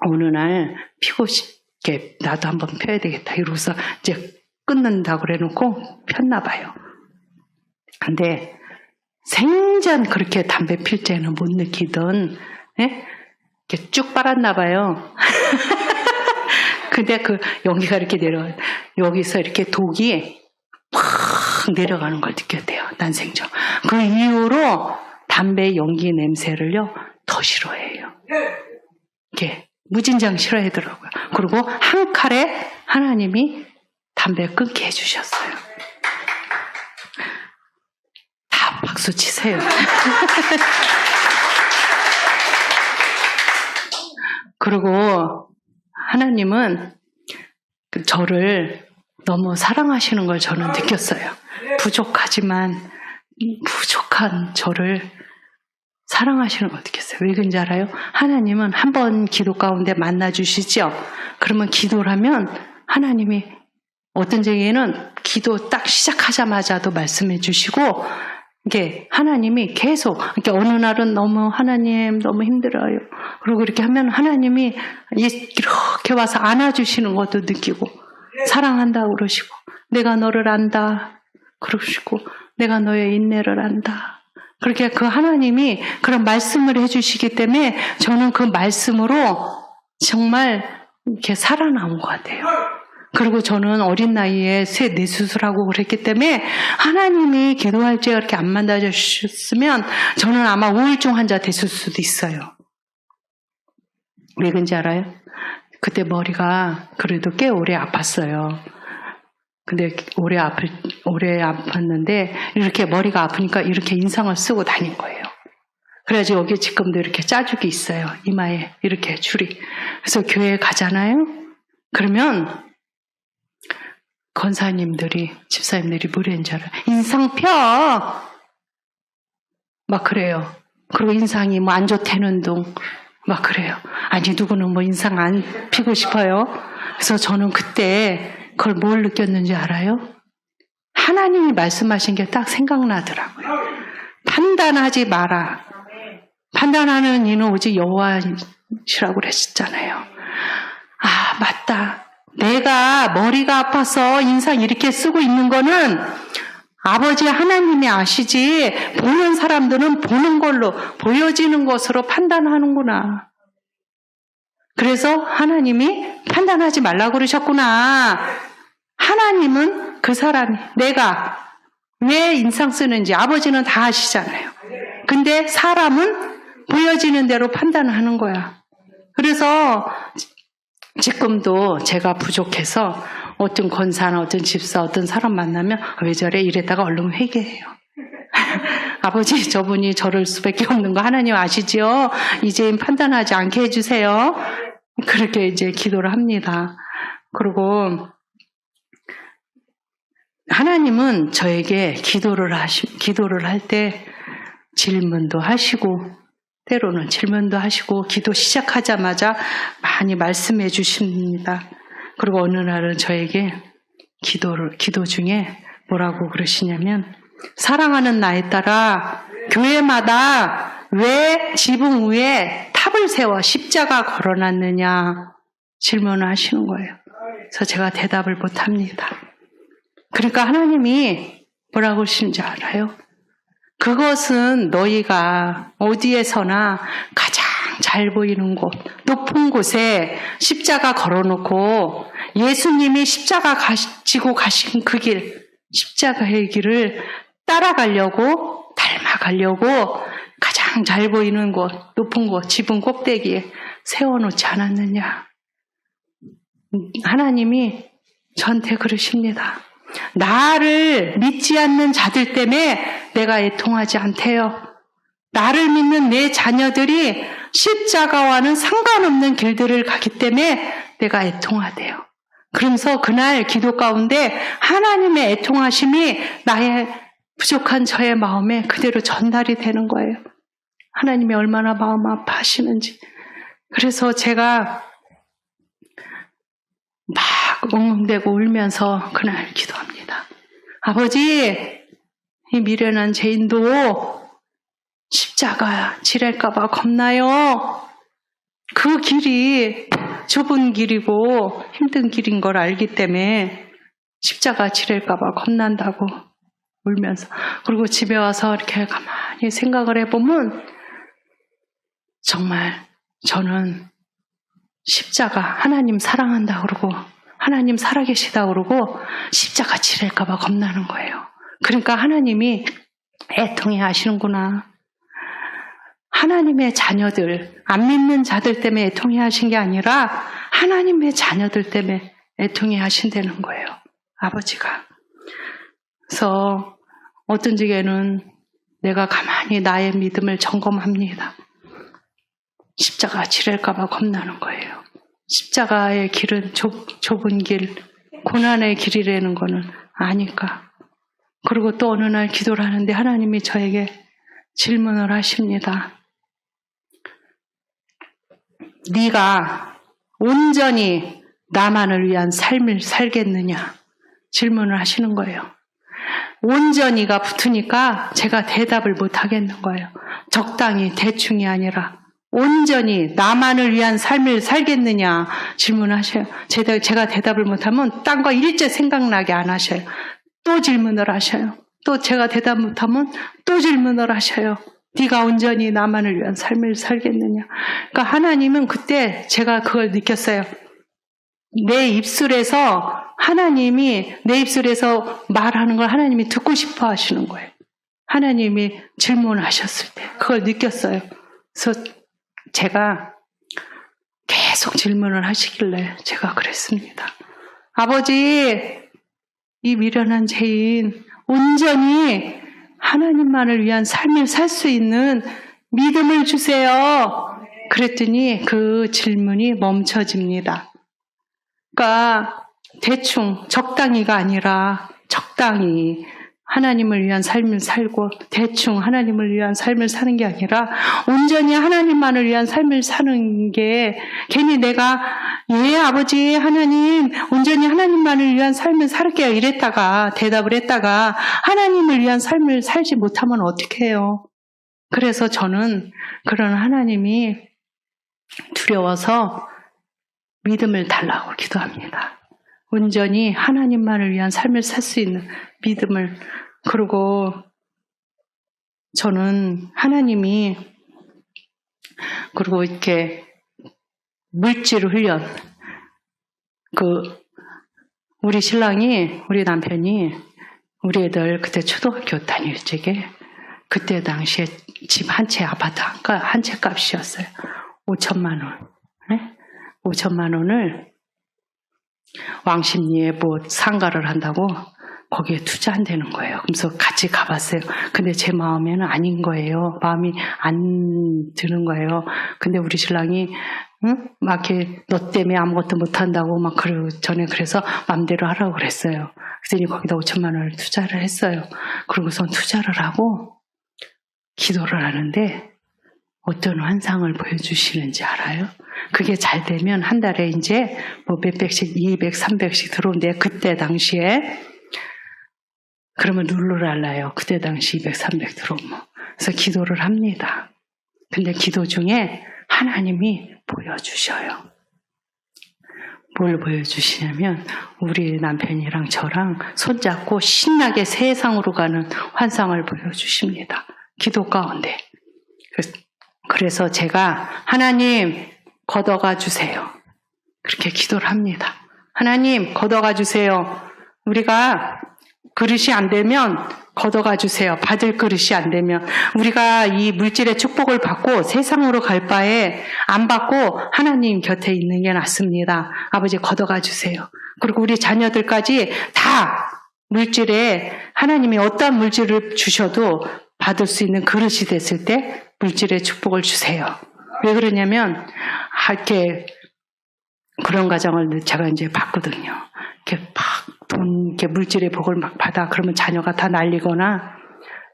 Speaker 1: 어느 날 피고 싶게 나도 한번 펴야 되겠다 이러고서 이제 끊는다고 그래 놓고 폈나 봐요. 근데 생전 그렇게 담배 필 때는 못 느끼던, 예? 이렇게 쭉 빨았나 봐요. 근데 그 연기가 이렇게 여기서 이렇게 독이 팍 내려가는 걸 느꼈대요. 난생적. 그 이후로 담배 연기 냄새를요 더 싫어해요. 이렇게 무진장 싫어하더라고요. 그리고 한 칼에 하나님이 담배 끊게 해주셨어요. 다 박수 치세요. 그리고 하나님은 저를 너무 사랑하시는 걸 저는 느꼈어요. 부족하지만 부족한 저를 사랑하시는 걸 느꼈어요. 왜 그런지 알아요? 하나님은 한 번 기도 가운데 만나주시죠. 그러면 기도를 하면 하나님이 어떤 적에는 기도 딱 시작하자마자도 말씀해 주시고 이게 하나님이 계속 이렇게 어느 날은 너무 하나님 너무 힘들어요. 그리고 이렇게 하면 하나님이 이렇게 와서 안아주시는 것도 느끼고 사랑한다 그러시고 내가 너를 안다 그러시고 내가 너의 인내를 안다. 그렇게 그 하나님이 그런 말씀을 해주시기 때문에 저는 그 말씀으로 정말 이렇게 살아남은 것 같아요. 그리고 저는 어린 나이에 뇌수술하고 그랬기 때문에 하나님이 기도할 때 그렇게 안 만나주셨으면 저는 아마 우울증 환자 됐을 수도 있어요. 왜 그런지 알아요? 그때 머리가 그래도 꽤 오래 아팠어요. 근데 오래 아팠는데 이렇게 머리가 아프니까 이렇게 인상을 쓰고 다닌 거예요. 그래야지 여기 지금도 이렇게 짜죽이 있어요. 이마에 이렇게 줄이. 그래서 교회에 가잖아요. 그러면 권사님들이 집사님들이 뭐라는 줄 알아요? 인상 펴! 막 그래요. 그리고 인상이 뭐 안 좋다는 둥 막 그래요. 아니 누구는 뭐 인상 안 피고 싶어요. 그래서 저는 그때 그걸 뭘 느꼈는지 알아요? 하나님이 말씀하신 게 딱 생각나더라고요. 판단하지 마라. 판단하는 이는 오직 여호와시라고 그랬었잖아요. 아 맞다. 내가 머리가 아파서 인상 이렇게 쓰고 있는 거는 아버지 하나님이 아시지 보는 사람들은 보는 걸로 보여지는 것으로 판단하는구나. 그래서 하나님이 판단하지 말라고 그러셨구나. 하나님은 그 사람이 내가 왜 인상 쓰는지 아버지는 다 아시잖아요. 근데 사람은 보여지는 대로 판단하는 거야. 그래서 지금도 제가 부족해서 어떤 권사나 어떤 집사 어떤 사람 만나면 왜 저래 이랬다가 얼른 회개해요. 아버지 저분이 저럴 수밖에 없는 거 하나님 아시지요? 이제 판단하지 않게 해주세요. 그렇게 이제 기도를 합니다. 그리고 하나님은 저에게 기도를 할 때 질문도 하시고 때로는 질문도 하시고 기도 시작하자마자 많이 말씀해 주십니다. 그리고 어느 날은 저에게 기도 중에 뭐라고 그러시냐면 사랑하는 나에 따라 교회마다 왜 지붕 위에 탑을 세워 십자가 걸어놨느냐 질문을 하시는 거예요. 그래서 제가 대답을 못합니다. 그러니까 하나님이 뭐라고 하시는지 알아요? 그것은 너희가 어디에서나 가장 잘 보이는 곳, 높은 곳에 십자가 걸어놓고 예수님이 십자가 가지고 가신 그 길, 십자가의 길을 따라가려고 닮아가려고 가장 잘 보이는 곳, 높은 곳, 지붕 꼭대기에 세워놓지 않았느냐. 하나님이 저한테 그러십니다. 나를 믿지 않는 자들 때문에 내가 애통하지 않대요. 나를 믿는 내 자녀들이 십자가와는 상관없는 길들을 가기 때문에 내가 애통하대요. 그러면서 그날 기도 가운데 하나님의 애통하심이 나의 부족한 저의 마음에 그대로 전달이 되는 거예요. 하나님이 얼마나 마음 아파하시는지. 그래서 제가 막 엉엉대고 울면서 그날 기도합니다. 아버지, 이 미련한 죄인도 십자가 지랄까봐 겁나요. 그 길이 좁은 길이고 힘든 길인 걸 알기 때문에 십자가 지랄까봐 겁난다고 울면서. 그리고 집에 와서 이렇게 가만히 생각을 해보면 정말 저는 십자가 하나님 사랑한다 그러고 하나님 살아계시다 그러고 십자가 지랄까봐 겁나는 거예요. 그러니까 하나님이 애통해 하시는구나. 하나님의 자녀들, 안 믿는 자들 때문에 애통해 하신 게 아니라 하나님의 자녀들 때문에 애통해 하신다는 거예요. 아버지가. 그래서 어떤 적에는 내가 가만히 나의 믿음을 점검합니다. 십자가 지랄까봐 겁나는 거예요. 십자가의 길은 좁은 길, 고난의 길이라는 거는 아니까. 그리고 또 어느 날 기도를 하는데 하나님이 저에게 질문을 하십니다. 네가 온전히 나만을 위한 삶을 살겠느냐? 질문을 하시는 거예요. 온전히가 붙으니까 제가 대답을 못 하겠는 거예요. 적당히 대충이 아니라 온전히 나만을 위한 삶을 살겠느냐 질문하셔요. 제가 대답을 못하면 딴 거 일제 생각나게 안 하셔요. 또 질문을 하셔요. 또 제가 대답 못하면 또 질문을 하셔요. 네가 온전히 나만을 위한 삶을 살겠느냐. 그러니까 하나님은 그때 제가 그걸 느꼈어요. 내 입술에서 하나님이 내 입술에서 말하는 걸 하나님이 듣고 싶어 하시는 거예요. 하나님이 질문하셨을 때 그걸 느꼈어요. 그래서 제가 계속 질문을 하시길래 제가 그랬습니다. 아버지, 이 미련한 죄인 온전히 하나님만을 위한 삶을 살 수 있는 믿음을 주세요. 그랬더니 그 질문이 멈춰집니다. 그러니까 대충 적당히가 아니라 적당히 하나님을 위한 삶을 살고 대충 하나님을 위한 삶을 사는 게 아니라 온전히 하나님만을 위한 삶을 사는 게 괜히 내가 예 아버지 하나님 온전히 하나님만을 위한 삶을 살게요 이랬다가 대답을 했다가 하나님을 위한 삶을 살지 못하면 어떻게 해요? 그래서 저는 그런 하나님이 두려워서 믿음을 달라고 기도합니다. 온전히 하나님만을 위한 삶을 살 수 있는 믿음을. 그리고 저는 하나님이 그리고 이렇게 물질 훈련 우리 신랑이 우리 남편이 우리 애들 그때 초등학교 다닐 적에 그때 당시에 집 한 채 아파트 한 채 값이었어요. 5천만 원. 네? 5천만 원을 왕십리에 뭐 상가를 한다고 거기에 투자한다는 거예요. 그래서 같이 가봤어요. 근데 제 마음에는 아닌 거예요. 마음이 안 드는 거예요. 근데 우리 신랑이 막 이렇게 너 때문에 아무것도 못한다고 막 그래서 맘대로 하라고 그랬어요. 그랬더니 거기다 5천만 원을 투자를 했어요. 그러고선 투자를 하고 기도를 하는데 어떤 환상을 보여주시는지 알아요? 그게 잘 되면 한 달에 이제 뭐 몇백씩, 200, 300씩 들어오는데 그때 당시에 그러면 룰루랄라요. 그때 당시 200, 300 들어오면. 그래서 기도를 합니다. 근데 기도 중에 하나님이 보여주셔요. 뭘 보여주시냐면 우리 남편이랑 저랑 손잡고 신나게 세상으로 가는 환상을 보여주십니다. 기도 가운데. 그래서 제가 하나님 걷어가 주세요. 그렇게 기도를 합니다. 하나님 걷어가 주세요. 우리가 그릇이 안 되면 걷어가 주세요. 받을 그릇이 안 되면 우리가 이 물질의 축복을 받고 세상으로 갈 바에 안 받고 하나님 곁에 있는 게 낫습니다. 아버지 걷어가 주세요. 그리고 우리 자녀들까지 다 물질에 하나님이 어떤 물질을 주셔도 받을 수 있는 그릇이 됐을 때 물질의 축복을 주세요. 왜 그러냐면 이렇게 그런 가정을 제가 이제 봤거든요. 이렇게 막 이렇게 물질의 복을 막 받아. 그러면 자녀가 다 날리거나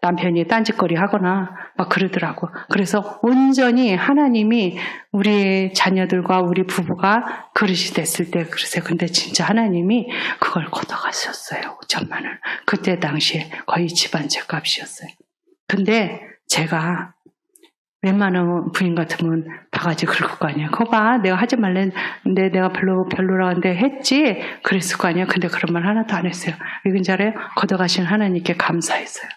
Speaker 1: 남편이 딴짓거리 하거나 막 그러더라고. 그래서 온전히 하나님이 우리 자녀들과 우리 부부가 그릇이 됐을 때 그러세요. 근데 진짜 하나님이 그걸 걷어가셨어요. 5천만 원. 그때 당시에 거의 집안 죗값이었어요. 근데 제가 웬만하면 부인 같으면 바가지 긁을 거 아니야. 그거 봐. 내가 하지 말랬는데 내가 별로라는데 했지. 그랬을 거 아니야. 근데 그런 말 하나도 안 했어요. 왜 그런지 알아요? 걷어가신 하나님께 감사했어요.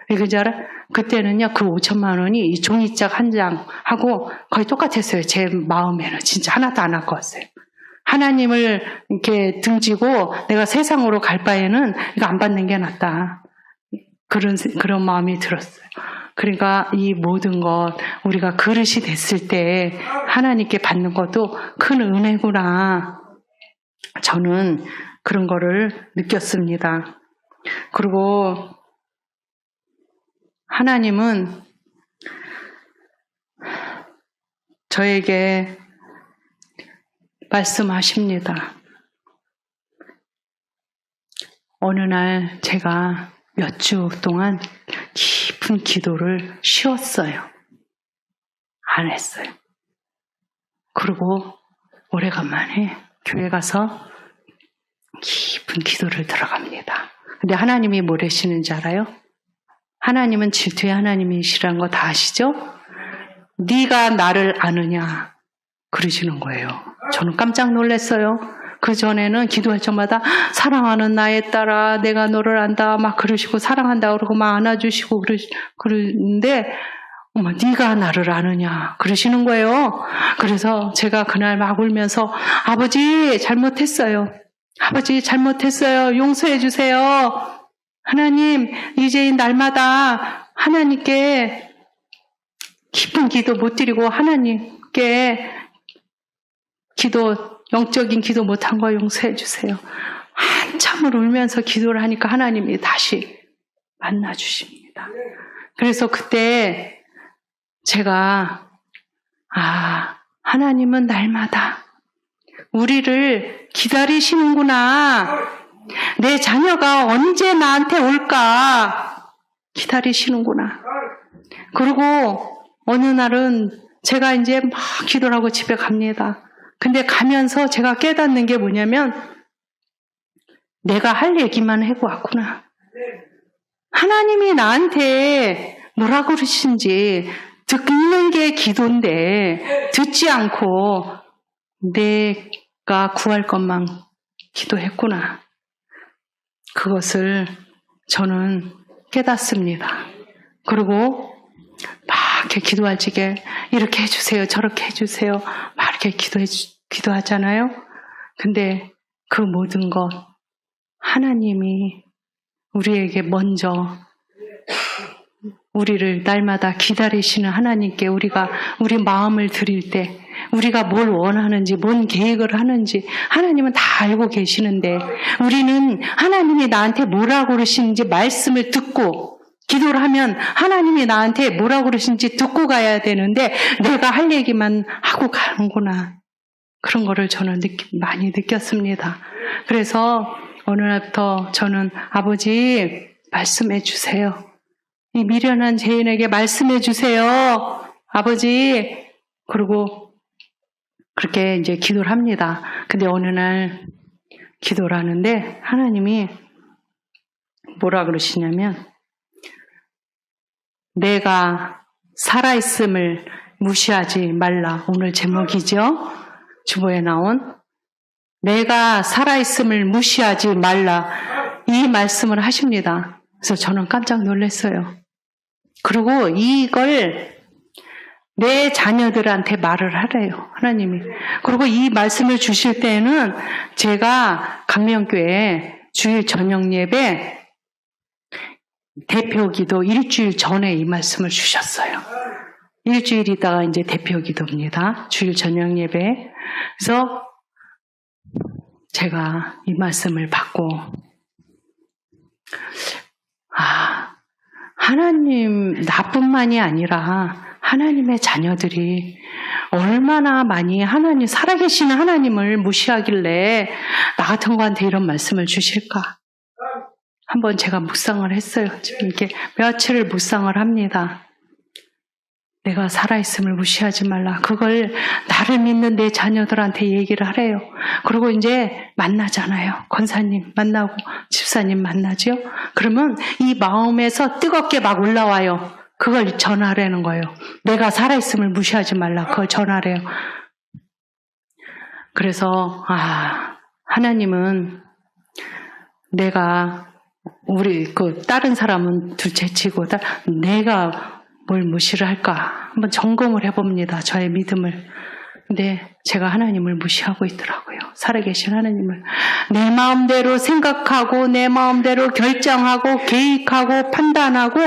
Speaker 1: 왜 그런지 알아요? 그때는요. 그 5천만 원이 이 종이짝 한 장하고 거의 똑같았어요. 제 마음에는. 진짜 하나도 안 아까웠어요. 하나님을 이렇게 등지고 내가 세상으로 갈 바에는 이거 안 받는 게 낫다. 그런 마음이 들었어요. 그러니까 이 모든 것 우리가 그릇이 됐을 때 하나님께 받는 것도 큰 은혜구나. 저는 그런 거를 느꼈습니다. 그리고 하나님은 저에게 말씀하십니다. 어느 날 제가 몇 주 동안 깊은 기도를 쉬었어요. 안 했어요. 그리고 오래간만에 교회 가서 깊은 기도를 들어갑니다. 근데 하나님이 뭘 하시는지 알아요? 하나님은 질투의 하나님이시라는 거 다 아시죠? 네가 나를 아느냐 그러시는 거예요. 저는 깜짝 놀랐어요. 그 전에는 기도할 적마다 사랑하는 나의 딸아 내가 너를 안다 막 그러시고 사랑한다 그러고 막 안아주시고 그러는데 네가 나를 아느냐 그러시는 거예요. 그래서 제가 그날 막 울면서 아버지 잘못했어요. 아버지 잘못했어요. 용서해 주세요. 하나님 이제 날마다 하나님께 깊은 기도 못 드리고 하나님께 영적인 기도 못한 거 용서해 주세요. 한참을 울면서 기도를 하니까 하나님이 다시 만나 주십니다. 그래서 그때 제가 하나님은 날마다 우리를 기다리시는구나. 내 자녀가 언제 나한테 올까 기다리시는구나. 그리고 어느 날은 제가 이제 막 기도를 하고 집에 갑니다. 근데 가면서 제가 깨닫는 게 뭐냐면 내가 할 얘기만 하고 왔구나. 하나님이 나한테 뭐라 그러신지 듣는 게 기도인데 듣지 않고 내가 구할 것만 기도했구나. 그것을 저는 깨닫습니다. 그리고 막 이렇게 기도할 적에 이렇게 해주세요, 저렇게 해주세요, 막 이렇게 기도하잖아요. 근데 그 모든 것 하나님이 우리에게 먼저 우리를 날마다 기다리시는 하나님께 우리가 우리 마음을 드릴 때 우리가 뭘 원하는지 뭔 계획을 하는지 하나님은 다 알고 계시는데 우리는 하나님이 나한테 뭐라고 그러시는지 말씀을 듣고 기도를 하면 하나님이 나한테 뭐라고 그러시는지 듣고 가야 되는데 내가 할 얘기만 하고 가는구나. 그런 거를 저는 많이 느꼈습니다. 그래서 어느 날부터 저는 아버지 말씀해 주세요. 이 미련한 죄인에게 말씀해 주세요. 아버지. 그리고 그렇게 이제 기도를 합니다. 근데 어느 날 기도를 하는데 하나님이 뭐라 그러시냐면 내가 살아있음을 무시하지 말라. 오늘 제목이죠. 주보에 나온 내가 살아있음을 무시하지 말라. 이 말씀을 하십니다. 그래서 저는 깜짝 놀랐어요. 그리고 이걸 내 자녀들한테 말을 하래요. 하나님이. 그리고 이 말씀을 주실 때는 제가 강명교회 주일 저녁 예배 대표 기도 일주일 전에 이 말씀을 주셨어요. 일주일 있다가 이제 대표 기도입니다. 주일 저녁 예배. 그래서 제가 이 말씀을 받고 하나님 나뿐만이 아니라 하나님의 자녀들이 얼마나 많이 하나님 살아계시는 하나님을 무시하길래 나 같은 거한테 이런 말씀을 주실까? 한번 제가 묵상을 했어요. 지금 이렇게 며칠을 묵상을 합니다. 내가 살아있음을 무시하지 말라. 그걸 나를 믿는 내 자녀들한테 얘기를 하래요. 그리고 이제 만나잖아요. 권사님 만나고 집사님 만나죠. 그러면 이 마음에서 뜨겁게 막 올라와요. 그걸 전하라는 거예요. 내가 살아있음을 무시하지 말라. 그걸 전하래요. 그래서 하나님은 내가 우리 다른 사람은 둘째치고 내가 뭘 무시를 할까? 한번 점검을 해봅니다. 저의 믿음을. 근데 제가 하나님을 무시하고 있더라고요. 살아계신 하나님을. 내 마음대로 생각하고 내 마음대로 결정하고 계획하고 판단하고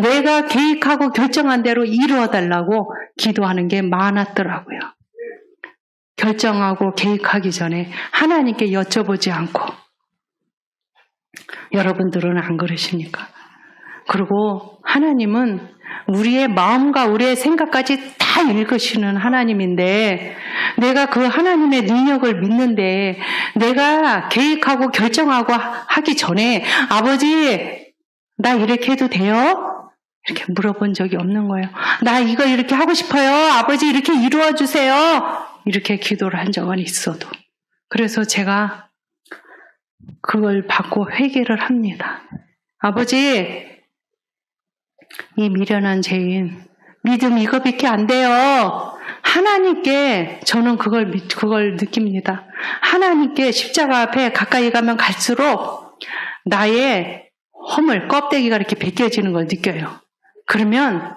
Speaker 1: 내가 계획하고 결정한 대로 이루어달라고 기도하는 게 많았더라고요. 결정하고 계획하기 전에 하나님께 여쭤보지 않고. 여러분들은 안 그러십니까? 그리고 하나님은 우리의 마음과 우리의 생각까지 다 읽으시는 하나님인데 내가 그 하나님의 능력을 믿는데 내가 계획하고 결정하고 하기 전에 아버지 나 이렇게 해도 돼요? 이렇게 물어본 적이 없는 거예요. 나 이거 이렇게 하고 싶어요. 아버지 이렇게 이루어 주세요. 이렇게 기도를 한 적은 있어도. 그래서 제가 그걸 받고 회개를 합니다. 아버지 이 미련한 죄인 믿음 이거밖에 안 돼요. 하나님께 저는 그걸 느낍니다. 하나님께 십자가 앞에 가까이 가면 갈수록 나의 허물 껍데기가 이렇게 벗겨지는 걸 느껴요. 그러면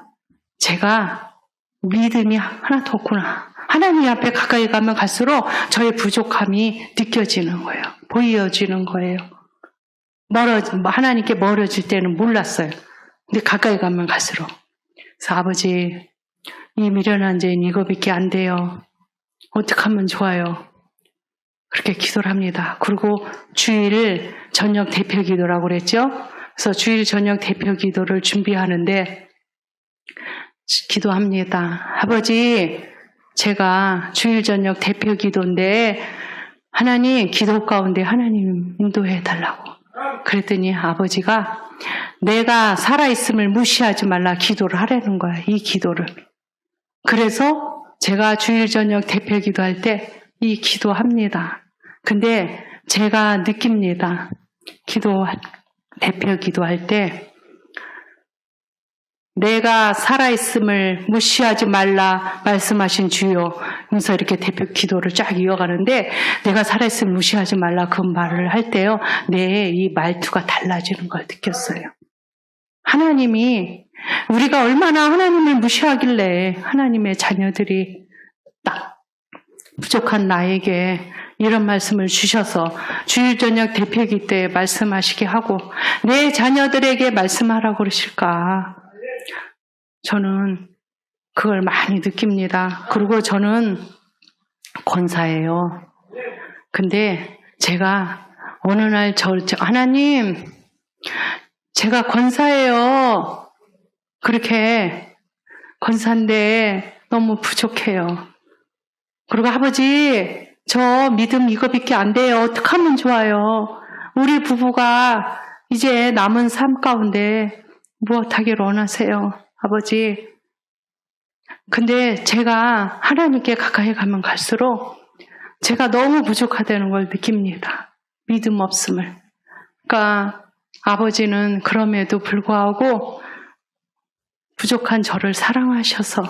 Speaker 1: 제가 믿음이 하나도 없구나. 하나님 앞에 가까이 가면 갈수록 저의 부족함이 느껴지는 거예요. 보여지는 거예요. 하나님께 멀어질 때는 몰랐어요. 근데 가까이 가면 갈수록. 그래서 아버지, 이 미련한 죄인 이거밖에 안 돼요. 어떻게 하면 좋아요? 그렇게 기도를 합니다. 그리고 주일 저녁 대표 기도라고 그랬죠? 그래서 주일 저녁 대표 기도를 준비하는데 기도합니다. 아버지, 제가 주일 저녁 대표 기도인데 하나님 기도 가운데 하나님 인도해 달라고. 그랬더니 아버지가 내가 살아있음을 무시하지 말라 기도를 하라는 거야. 이 기도를. 그래서 제가 주일 저녁 대표 기도할 때 이 기도합니다. 근데 제가 느낍니다. 대표 기도할 때 내가 살아있음을 무시하지 말라 말씀하신 주요. 그래서 이렇게 대표 기도를 쫙 이어가는데 내가 살아있음을 무시하지 말라 그 말을 할 때요. 내 이 말투가 달라지는 걸 느꼈어요. 하나님이 우리가 얼마나 하나님을 무시하길래 하나님의 자녀들이 딱 부족한 나에게 이런 말씀을 주셔서 주일 저녁 대표기 때 말씀하시게 하고 내 자녀들에게 말씀하라고 그러실까. 저는 그걸 많이 느낍니다. 그리고 저는 권사예요. 근데 제가 어느 날 하나님 제가 권사예요. 그렇게 권사인데 너무 부족해요. 그리고 아버지 저 믿음 이거밖에 안 돼요. 어떻게 하면 좋아요? 우리 부부가 이제 남은 삶 가운데 무엇하기를 원하세요? 아버지. 근데 제가 하나님께 가까이 가면 갈수록 제가 너무 부족하다는 걸 느낍니다. 믿음 없음을. 그러니까 아버지는 그럼에도 불구하고 부족한 저를 사랑하셔서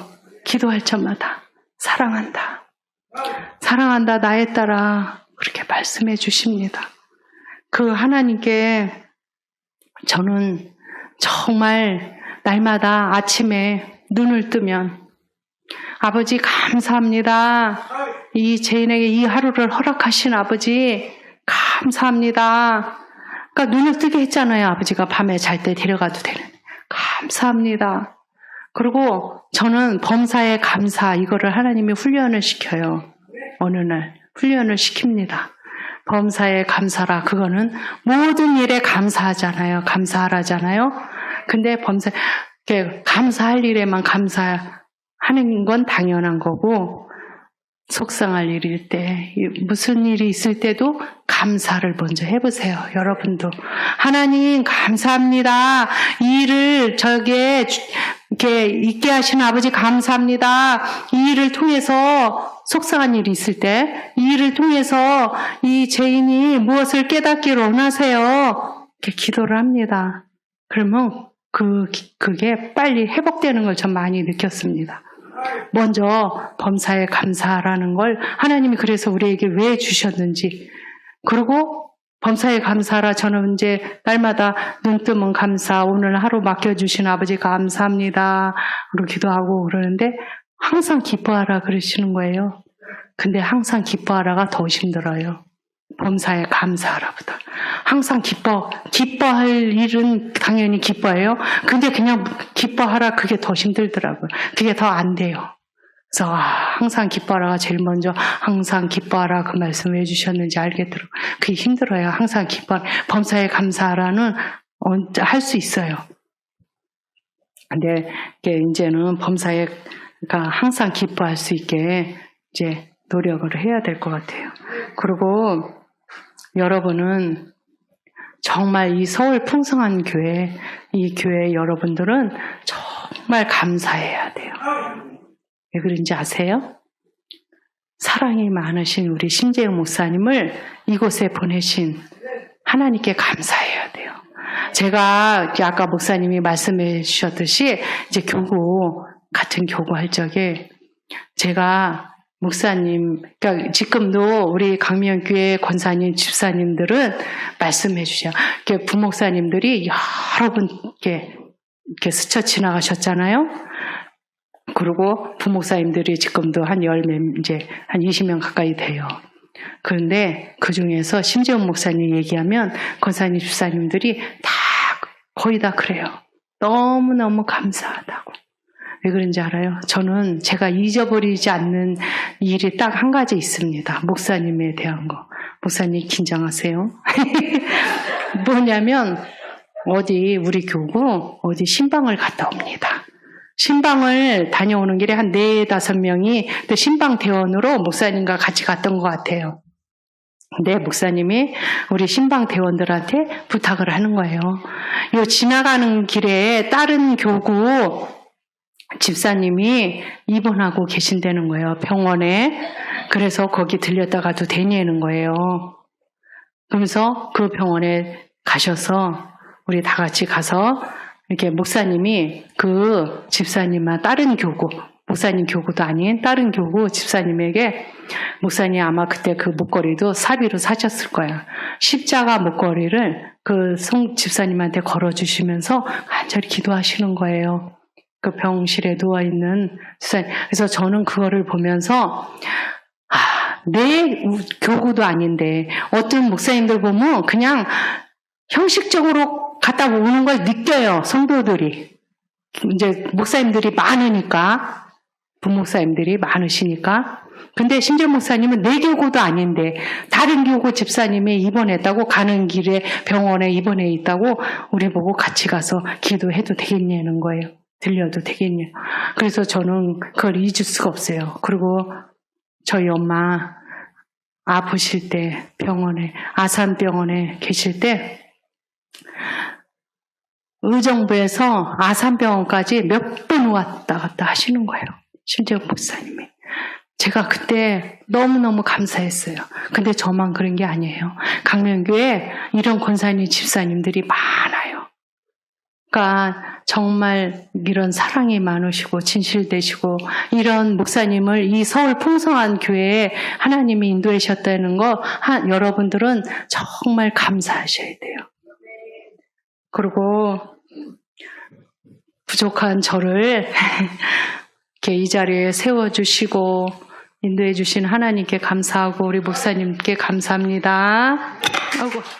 Speaker 1: 기도할 적마다 사랑한다. 사랑한다 나의 딸아 그렇게 말씀해 주십니다. 그 하나님께 저는 정말 날마다 아침에 눈을 뜨면 아버지 감사합니다. 이 죄인에게 이 하루를 허락하신 아버지 감사합니다. 그러니까 눈을 뜨게 했잖아요. 아버지가 밤에 잘 때 데려가도 되는. 감사합니다. 그리고 저는 범사에 감사 이거를 하나님이 훈련을 시켜요. 어느 날 훈련을 시킵니다. 범사에 감사라 그거는 모든 일에 감사하잖아요. 감사하라잖아요. 근데 범사 감사할 일에만 감사하는 건 당연한 거고 속상할 일일 때 무슨 일이 있을 때도 감사를 먼저 해보세요. 여러분도 하나님 감사합니다. 이 일을 저에게 이렇게 있게 하시는 아버지 감사합니다. 이 일을 통해서 속상한 일이 있을 때 이 일을 통해서 이 죄인이 무엇을 깨닫기를 원하세요. 이렇게 기도를 합니다. 그러면 그게 빨리 회복되는 걸 전 많이 느꼈습니다. 먼저 범사에 감사라는 걸 하나님이 그래서 우리에게 왜 주셨는지 그리고 범사에 감사라 저는 이제 날마다 눈 뜨면 감사 오늘 하루 맡겨주신 아버지 감사합니다 그리고 기도하고 그러는데 항상 기뻐하라 그러시는 거예요. 근데 항상 기뻐하라가 더 힘들어요. 범사에 감사하라보다 항상 기뻐할 일은 당연히 기뻐해요. 근데 그냥 기뻐하라 그게 더 힘들더라고요. 그게 더 안 돼요. 그래서 항상 기뻐하라가 제일 먼저 항상 기뻐하라 그 말씀을 해주셨는지 알겠더라고요. 그게 힘들어요. 항상 범사에 감사하라는 할 수 있어요. 근데 이게 이제는 범사에 그러니까 항상 기뻐할 수 있게 이제 노력을 해야 될 것 같아요. 그리고 여러분은 정말 이 서울 풍성한 교회, 이 교회 여러분들은 정말 감사해야 돼요. 왜 그런지 아세요? 사랑이 많으신 우리 심재영 목사님을 이곳에 보내신 하나님께 감사해야 돼요. 제가 아까 목사님이 말씀해 주셨듯이 이제 같은 교구 할 적에 제가 목사님, 그러니까 지금도 우리 강명교회 권사님, 집사님들은 말씀해 주셔. 부목사님들이 여러 분 이렇게 스쳐 지나가셨잖아요. 그리고 부목사님들이 지금도 한 20명 가까이 돼요. 그런데 그 중에서 심재원 목사님 얘기하면 권사님, 집사님들이 거의 다 그래요. 너무너무 감사하다고. 왜 그런지 알아요? 저는 제가 잊어버리지 않는 일이 딱 한 가지 있습니다. 목사님에 대한 거. 목사님 긴장하세요. 뭐냐면 우리 교구 어디 신방을 갔다 옵니다. 신방을 다녀오는 길에 한 4-5명이 신방 대원으로 목사님과 같이 갔던 것 같아요. 근데 목사님이 우리 신방 대원들한테 부탁을 하는 거예요. 요 지나가는 길에 다른 교구 집사님이 입원하고 계신다는 거예요. 병원에. 그래서 거기 들렸다가도 되냐는 거예요. 그러면서 그 병원에 가셔서 우리 다 같이 가서 이렇게 목사님이 그 집사님만 다른 교구, 목사님 교구도 아닌 다른 교구 집사님에게 목사님 아마 그때 그 목걸이도 사비로 사셨을 거야. 십자가 목걸이를 그 집사님한테 걸어주시면서 간절히 기도하시는 거예요. 그 병실에 누워있는 집사님. 그래서 저는 그거를 보면서 내 교구도 아닌데 어떤 목사님들 보면 그냥 형식적으로 갖다 오는 걸 느껴요. 성도들이. 이제 목사님들이 많으니까, 부목사님들이 많으시니까. 근데 심지어 목사님은 내 교구도 아닌데 다른 교구 집사님이 입원했다고 가는 길에 병원에 입원해 있다고 우리 보고 같이 가서 기도해도 되겠냐는 거예요. 들려도 되겠냐. 그래서 저는 그걸 잊을 수가 없어요. 그리고 저희 엄마 아프실 때 병원에, 아산병원에 계실 때 의정부에서 아산병원까지 몇 번 왔다 갔다 하시는 거예요. 심지어 목사님이. 제가 그때 너무너무 감사했어요. 근데 저만 그런 게 아니에요. 강명교에 이런 권사님 집사님들이 많아요. 그러니까 정말 이런 사랑이 많으시고 진실되시고 이런 목사님을 이 서울 풍성한 교회에 하나님이 인도하셨다는 거 여러분들은 정말 감사하셔야 돼요. 그리고 부족한 저를 이렇게 이 자리에 세워주시고 인도해 주신 하나님께 감사하고 우리 목사님께 감사합니다. 아이고.